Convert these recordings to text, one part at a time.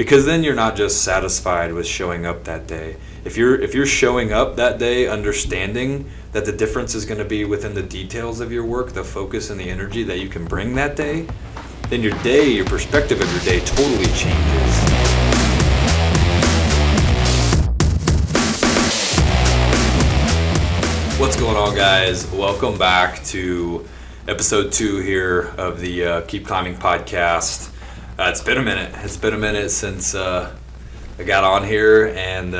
because then you're not just satisfied with showing up that day. If you're showing up that day understanding that the difference is going to be within the details of your work, the focus and the energy that you can bring that day, then your perspective of your day totally changes. What's going on, guys? Welcome back to episode 2 here of the Keep Climbing podcast. It's been a minute. It's been a minute since I got on here, and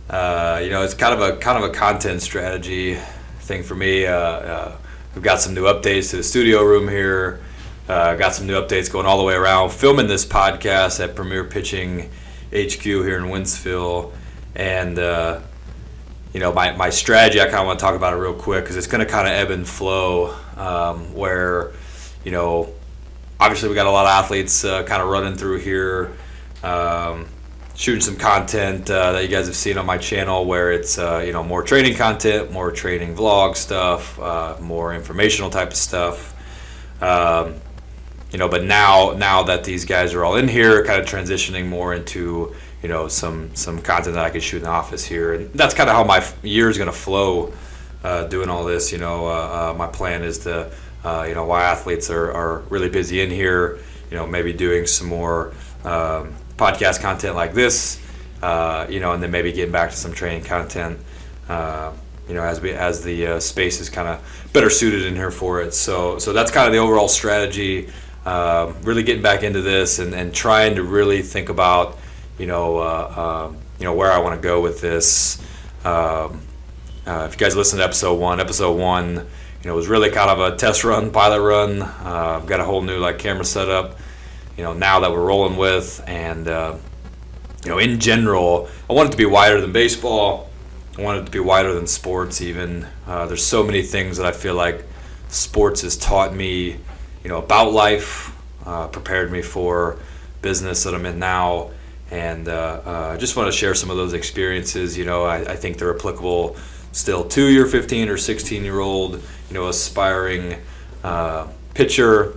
it's kind of a content strategy thing for me. We've got some new updates to the studio room here. Got some new updates going all the way around. Filming this podcast at Premier Pitching HQ here in Wentzville, and my strategy, I kind of want to talk about it real quick because it's going to kind of ebb and flow. Where obviously we got a lot of athletes kind of running through here, shooting some content that you guys have seen on my channel, where it's more training content, more training vlog stuff, more informational type of stuff. But now that these guys are all in here, kind of transitioning more into some content that I could shoot in the office here, and that's kind of how my year is going to flow. Doing all this, my plan is to, while athletes are really busy in here, maybe doing some more podcast content like this, and then maybe getting back to some training content, as the space is kind of better suited in here for it. So that's kind of the overall strategy. Really getting back into this and trying to really think about, where I want to go with this. If you guys listened to episode one, was really kind of a test run, pilot run. I've got a whole new camera setup, now that we're rolling with, and in general, I want it to be wider than baseball. I want it to be wider than sports even. There's so many things that I feel like sports has taught me, about life, prepared me for business that I'm in now, and I just want to share some of those experiences. I think they're applicable still to your 15 or 16-year-old, aspiring pitcher,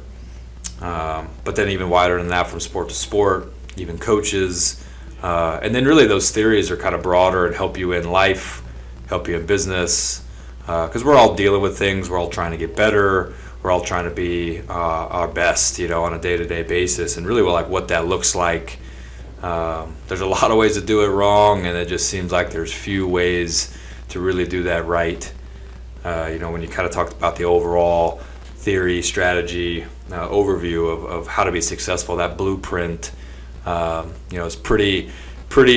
but then even wider than that, from sport to sport, even coaches, and then really those theories are kind of broader and help you in life, help you in business, because we're all dealing with things, we're all trying to get better, we're all trying to be our best, on a day-to-day basis, and really what that looks like. There's a lot of ways to do it wrong, and it just seems like there's few ways to really do that right. When you kind of talked about the overall theory, strategy, overview of how to be successful, that blueprint, is pretty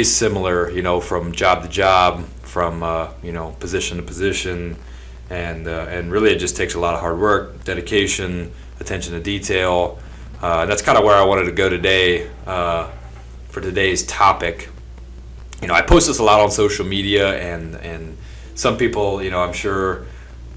similar, from job to job, from position to position, and really it just takes a lot of hard work, dedication, attention to detail. And that's kind of where I wanted to go today for today's topic. I post this a lot on social media, and some people, I'm sure,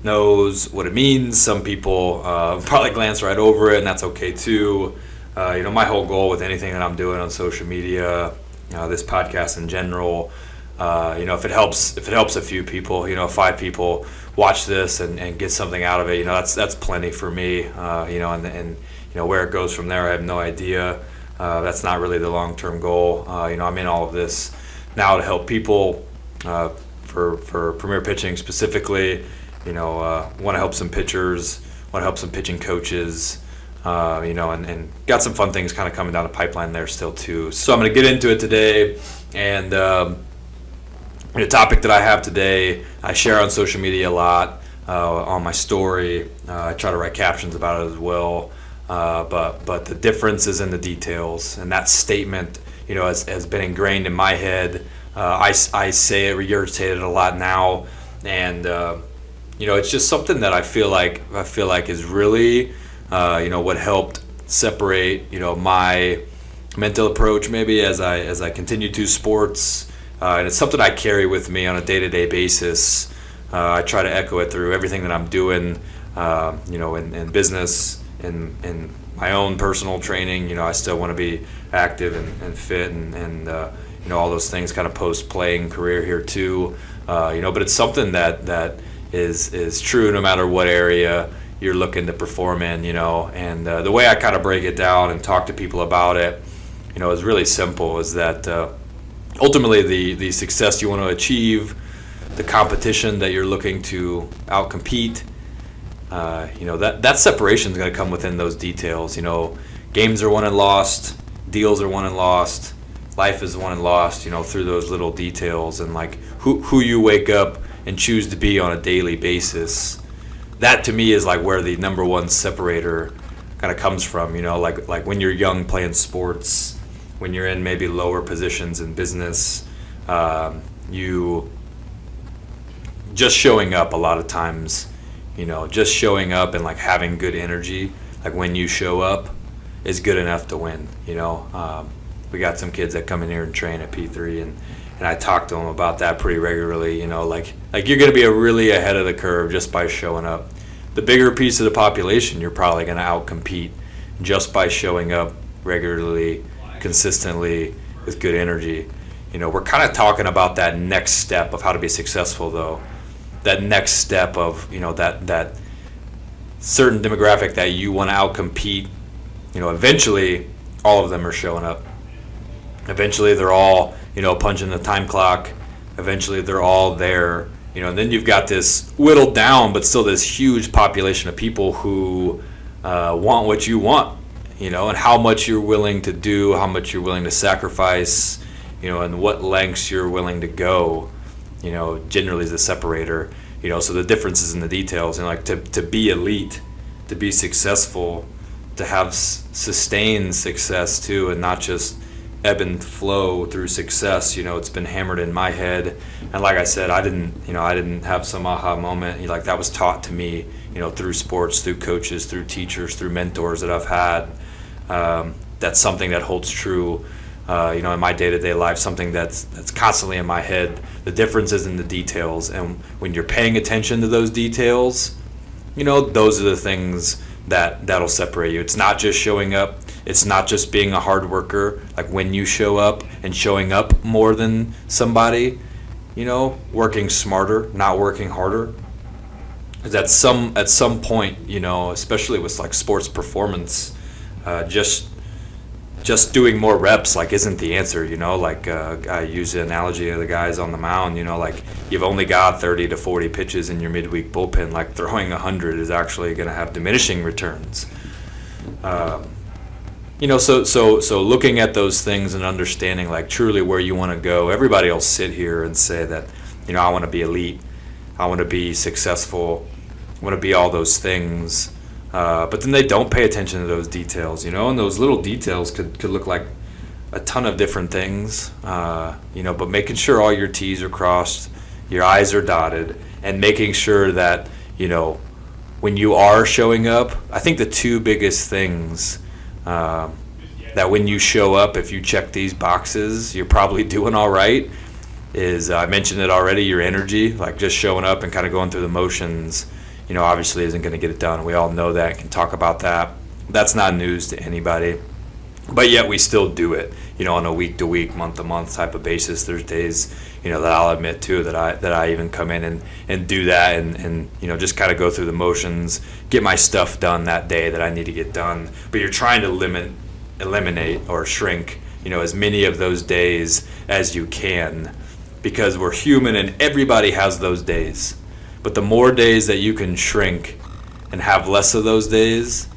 knows what it means. Some people probably glance right over it, and that's okay too. My whole goal with anything that I'm doing on social media, this podcast in general, if it helps a few people, 5 people watch this and get something out of it, that's plenty for me. And where it goes from there, I have no idea. That's not really the long-term goal. I'm in all of this now to help people, for Premier Pitching specifically. Want to help some pitchers, want to help some pitching coaches, and got some fun things kind of coming down the pipeline there still too. So I'm going to get into it today, and the topic that I have today, I share on social media a lot, on my story. I try to write captions about it as well. But the difference is in the details, and that statement, has been ingrained in my head. I say it, regurgitate it a lot now, and it's just something that I feel like is really what helped separate my mental approach maybe as I continue to sports, and it's something I carry with me on a day-to-day basis. I try to echo it through everything that I'm doing, in business, in my own personal training. I still want to be active and fit, and all those things kind of post-playing career here too. But it's something that is true no matter what area you're looking to perform in, and the way I kind of break it down and talk to people about it is really simple, is that ultimately the success you want to achieve, the competition that you're looking to outcompete, that separation is going to come within those details. Games are won and lost, deals are won and lost, life is won and lost, through those little details, and like who you wake up and choose to be on a daily basis. That to me is like where the number one separator kind of comes from. Like when you're young playing sports, when you're in maybe lower positions in business, you just showing up a lot of times, just showing up and like having good energy, like when you show up, is good enough to win. We got some kids that come in here and train at P3, and I talk to them about that pretty regularly. Like you're going to be really ahead of the curve just by showing up. The bigger piece of the population, you're probably going to outcompete just by showing up regularly, consistently, with good energy. We're kind of talking about that next step of how to be successful, though. That next step of, that certain demographic that you want to outcompete. Eventually all of them are showing up. Eventually they're all, punching the time clock. Eventually they're all there. And then you've got this whittled down, but still this huge population of people who want what you want, and how much you're willing to do, how much you're willing to sacrifice, and what lengths you're willing to go, generally is the separator. So the difference is in the details. And like to be elite, to be successful, to have sustained success too, and not just ebb and flow through success. It's been hammered in my head, and like I said, I didn't have some aha moment. Like that was taught to me, through sports, through coaches, through teachers, through mentors that I've had. That's something that holds true, in my day-to-day life. Something that's constantly in my head. The difference is in the details, and when you're paying attention to those details, those are the things that'll separate you. It's not just showing up. It's not just being a hard worker. Like when you show up and showing up more than somebody, working smarter, not working harder. Because at some point, especially with like sports performance, just doing more reps like isn't the answer. Like I use the analogy of the guys on the mound. Like you've only got 30 to 40 pitches in your midweek bullpen. Like throwing 100 is actually going to have diminishing returns. So looking at those things and understanding like truly where you want to go. Everybody will sit here and say that, I want to be elite, I want to be successful, I want to be all those things. But then they don't pay attention to those details, and those little details could look like a ton of different things, but making sure all your T's are crossed, your I's are dotted, and making sure that, when you are showing up, I think the two biggest things that when you show up, if you check these boxes, you're probably doing all right, is I mentioned it already, your energy, like just showing up and kind of going through the motions, obviously isn't going to get it done. We all know that, can talk about that. That's not news to anybody. But yet we still do it, on a week-to-week, month-to-month type of basis. There's days, that I'll admit too that I even come in and do that and just kind of go through the motions, get my stuff done that day that I need to get done. But you're trying to eliminate or shrink, as many of those days as you can, because we're human and everybody has those days. But the more days that you can shrink and have less of those days,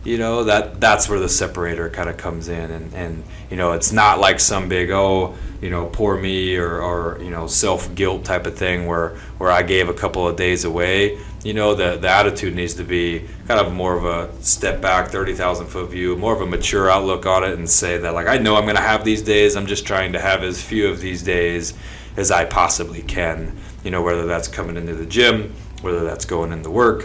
that's where the separator kind of comes in. And it's not like some big, poor me or self-guilt type of thing where I gave a couple of days away. The attitude needs to be kind of more of a step back, 30,000 foot view, more of a mature outlook on it, and say that like I know I'm going to have these days. I'm just trying to have as few of these days as I possibly can. Whether that's coming into the gym, whether that's going into work,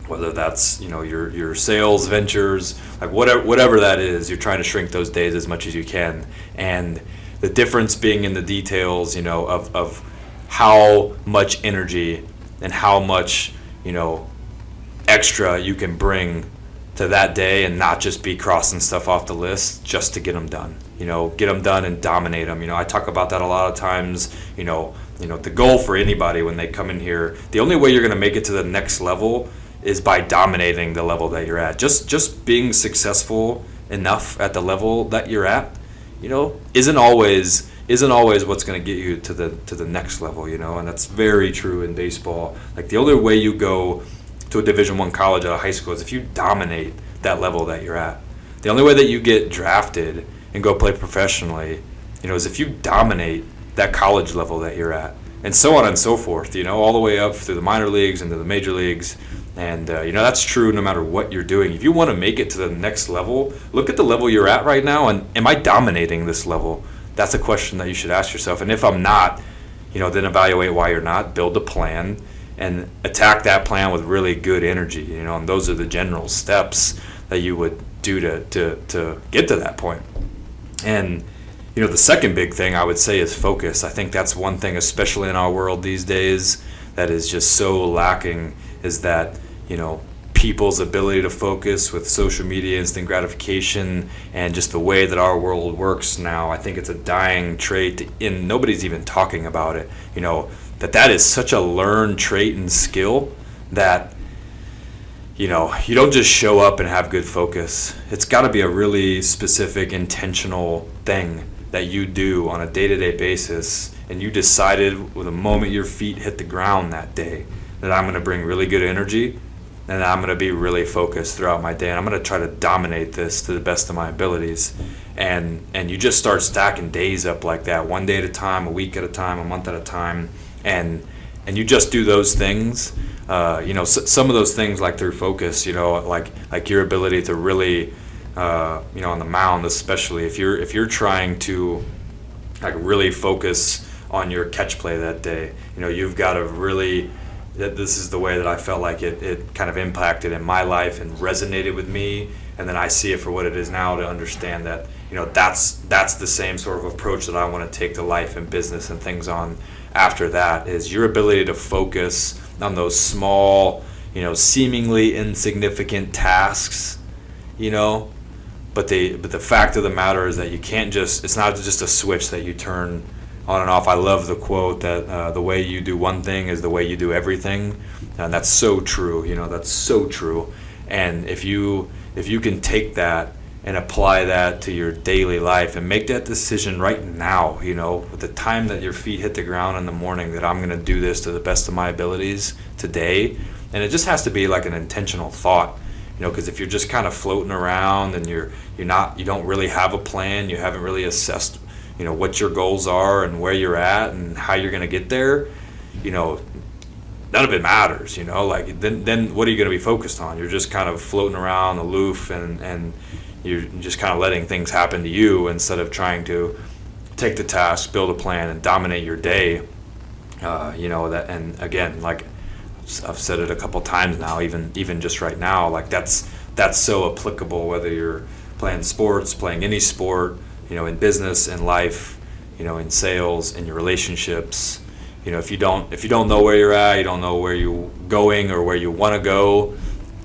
whether that's your sales ventures, like whatever that is, you're trying to shrink those days as much as you can. And the difference being in the details, of how much energy and how much extra you can bring to that day, and not just be crossing stuff off the list just to get them done. Get them done and dominate them. I talk about that a lot of times. The goal for anybody when they come in here, the only way you're going to make it to the next level is by dominating the level that you're at. Just being successful enough at the level that you're at isn't always what's going to get you to the next level, and that's very true in baseball. Like, the only way you go to a Division I college out of high school is if you dominate that level that you're at. The only way that you get drafted and go play professionally, is if you dominate that college level that you're at, and so on and so forth, all the way up through the minor leagues into the major leagues. And, that's true no matter what you're doing. If you want to make it to the next level, look at the level you're at right now, and am I dominating this level? That's a question that you should ask yourself. And if I'm not, then evaluate why you're not, build a plan, and attack that plan with really good energy, and those are the general steps that you would do to get to that point. And, the second big thing I would say is focus. I think that's one thing, especially in our world these days, that is just so lacking, is that, people's ability to focus with social media, instant gratification, and just the way that our world works now. I think it's a dying trait, and nobody's even talking about it, that is such a learned trait and skill that, you don't just show up and have good focus. It's got to be a really specific, intentional thing that you do on a day-to-day basis, and you decided with the moment your feet hit the ground that day that I'm going to bring really good energy, and I'm going to be really focused throughout my day, and I'm going to try to dominate this to the best of my abilities. And you just start stacking days up like that, one day at a time, a week at a time, a month at a time, and you just do those things. Some of those things, like through focus, like your ability to really, on the mound, especially if you're trying to like really focus on your catch play that day, you've got to really. This is the way that I felt like it kind of impacted in my life and resonated with me, and then I see it for what it is now, to understand that that's the same sort of approach that I want to take to life and business and things on after that, is your ability to focus on those small, seemingly insignificant tasks, but the fact of the matter is that you can't it's not just a switch that you turn on and off. I love the quote that the way you do one thing is the way you do everything, and that's so true. That's so true. And if you can take that and apply that to your daily life and make that decision right now, with the time that your feet hit the ground in the morning, that I'm going to do this to the best of my abilities today, and it just has to be like an intentional thought. Because if you're just kind of floating around and you don't really have a plan, you haven't really assessed what your goals are and where you're at and how you're going to get there, none of it matters, like then what are you going to be focused on? You're just kind of floating around aloof, and you're just kind of letting things happen to you instead of trying to take the task, build a plan, and dominate your day. That, and again, like I've said it a couple times now, even just right now, like that's so applicable whether you're playing sports, playing any sport, in business, in life, in sales, in your relationships. If you don't know where you're at, you don't know where you're going or where you want to go,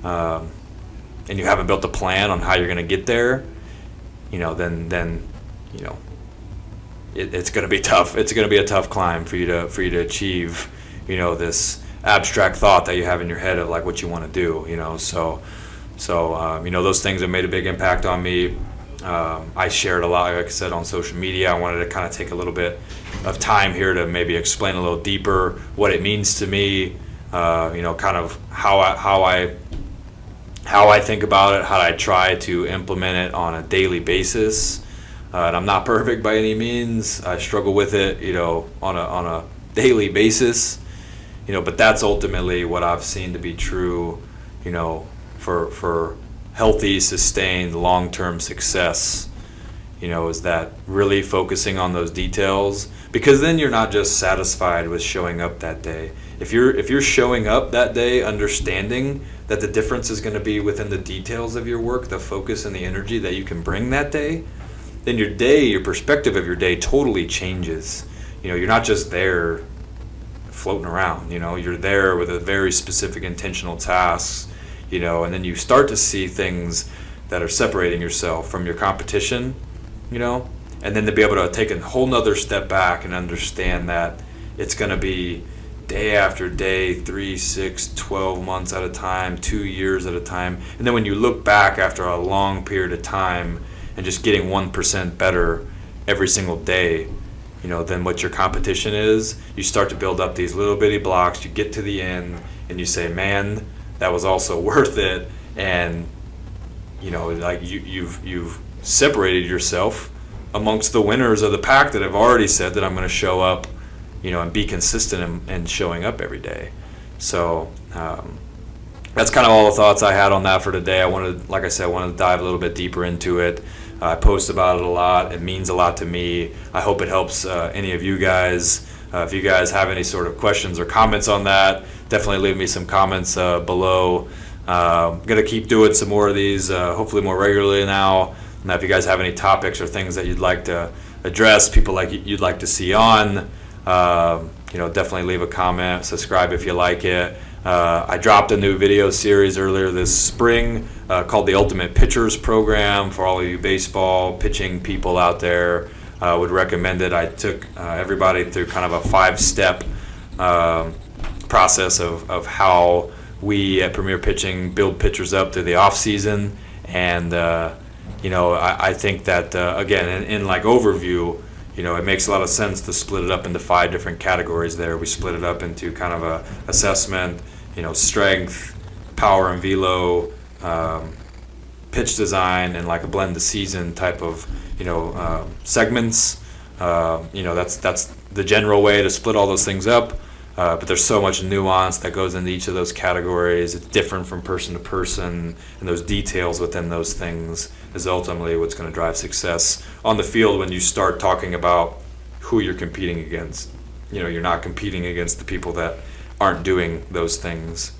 and you haven't built a plan on how you're going to get there, then it's going to be tough. It's going to be a tough climb for you to achieve, this abstract thought that you have in your head of like what you want to do. So those things have made a big impact on me. I shared a lot, like I said, on social media. I wanted to kind of take a little bit of time here to maybe explain a little deeper what it means to me, kind of how I think about it, how I try to implement it on a daily basis. And I'm not perfect by any means. I struggle with it, on a daily basis, but that's ultimately what I've seen to be true, for healthy, sustained, long-term success, is that really focusing on those details, because then you're not just satisfied with showing up that day. If you're showing up that day understanding that the difference is going to be within the details of your work, the focus and the energy that you can bring that day, then your perspective of your day totally changes. You're not just there floating around, you're there with a very specific intentional tasks, and then you start to see things that are separating yourself from your competition, and then to be able to take a whole nother step back and understand that it's going to be day after day, 3, 6, 12 months at a time, 2 years at a time. And then when you look back after a long period of time and just getting 1% better, every single day, than what your competition is, you start to build up these little bitty blocks. You get to the end and you say, man, that was also worth it. And like you've separated yourself amongst the winners of the pack that have already said that I'm going to show up, and be consistent in showing up every day. So that's kind of all the thoughts I had on that for today. I wanted to dive a little bit deeper into it. I post about it a lot. It means a lot to me. I hope it helps any of you guys. If you guys have any sort of questions or comments on that, definitely leave me some comments below. I'm going to keep doing some more of these, hopefully more regularly now. Now, if you guys have any topics or things that you'd like to address, people you'd like to see on, definitely leave a comment, subscribe if you like it. I dropped a new video series earlier this spring called the Ultimate Pitchers Program for all of you baseball pitching people out there. Would recommend it. I took everybody through kind of a 5-step process of how we at Premier Pitching build pitchers up through the off season. And I think that again in like overview, it makes a lot of sense to split it up into 5 different categories there. We split it up into kind of a assessment, strength, power and velo, pitch design, and like a blend the season type of, segments. That's the general way to split all those things up. But there's so much nuance that goes into each of those categories. It's different from person to person, and those details within those things is ultimately what's going to drive success on the field when you start talking about who you're competing against. You're not competing against the people that aren't doing those things.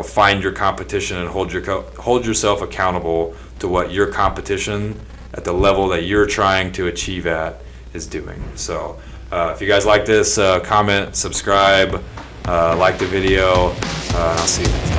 Find your competition and hold yourself accountable to what your competition at the level that you're trying to achieve at is doing. So if you guys like this, comment, subscribe, like the video, and I'll see you next time.